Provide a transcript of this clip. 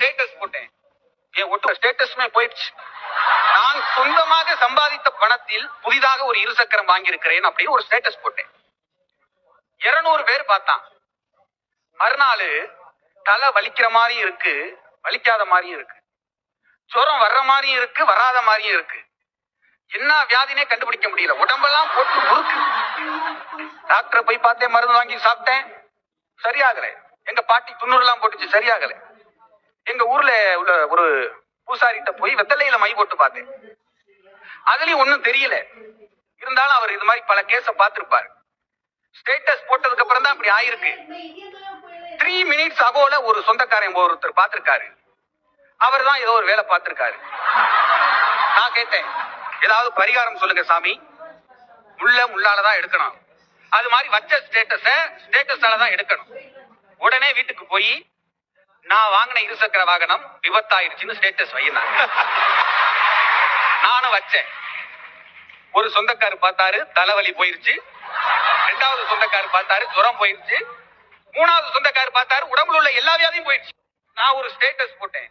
Status போட்டேன். என் ஒட்டு ஸ்டேட்டஸ்மே போயிடுச்சு. நான் சொந்தமாக சம்பாதித்த பணத்தில் புதிதாக ஒரு இருசக்கரம் வாங்கியிருக்கிறேன் அப்படின்னு ஒரு ஸ்டேட்டஸ் போட்டேன். 200 பேர் பார்த்தான். மறுநாள் தலை வலிக்கிற மாதிரி இருக்கு, வலிக்காத மாதிரியும் இருக்கு, ஜுரம் வர்ற மாதிரியும் இருக்கு, வராத மாதிரியும் இருக்கு. என்ன வியாதினே கண்டுபிடிக்க முடியல. உடம்பெல்லாம் போட்டு முறுக்கு. டாக்டரை போய் பார்த்தேன், மருந்து வாங்கி சாப்பிட்டேன், சரியாகல. எங்க பாட்டி துண்ணூறுலாம் போட்டுச்சு, சரியாகல. எங்க ஊர்ல உள்ள ஒரு பூசாரிட்ட போய் வெத்தலையில மை போட்டு பார்த்தேன், அதுலயும் ஒண்ணும் தெரியல. இருந்தாலும் அவர் இது மாதிரி பல கேஸ பார்த்திருப்பாரு. ஸ்டேட்டஸ் போட்டதுக்கு அப்புறம் தான் அப்படி ஆயிருக்கு. 3 minutes அகோல ஒரு சொந்தக்காரன் ஒருத்தர் பார்த்திருக்காரு. அவர் தான் ஏதோ ஒரு வேலை பார்த்திருக்காரு. நான் கேட்டேன், ஏதாவது பரிகாரம் சொல்லுங்க சாமி, முள்ளாலதான் எடுக்கணும், அது மாதிரி வச்ச ஸ்டேட்டஸால தான் எடுக்கணும். உடனே வீட்டுக்கு போய் நான் வாங்கின இருசக்கர வாகனம் விபத்தாயிருச்சுன்னு ஸ்டேட்டஸ் வையினாங்க. நானும் வச்சேன். ஒரு சொந்தக்காரர் பார்த்தாரு, தலைவலி போயிருச்சு. 2வது சொந்தக்காரர் பார்த்தாரு, ஜுரம் போயிருச்சு. 3வது சொந்தக்காரர் பார்த்தாரு, உடம்புல உள்ள எல்லா வியாதியும் போயிடுச்சு. நான் ஒரு ஸ்டேட்டஸ் போட்டேன்,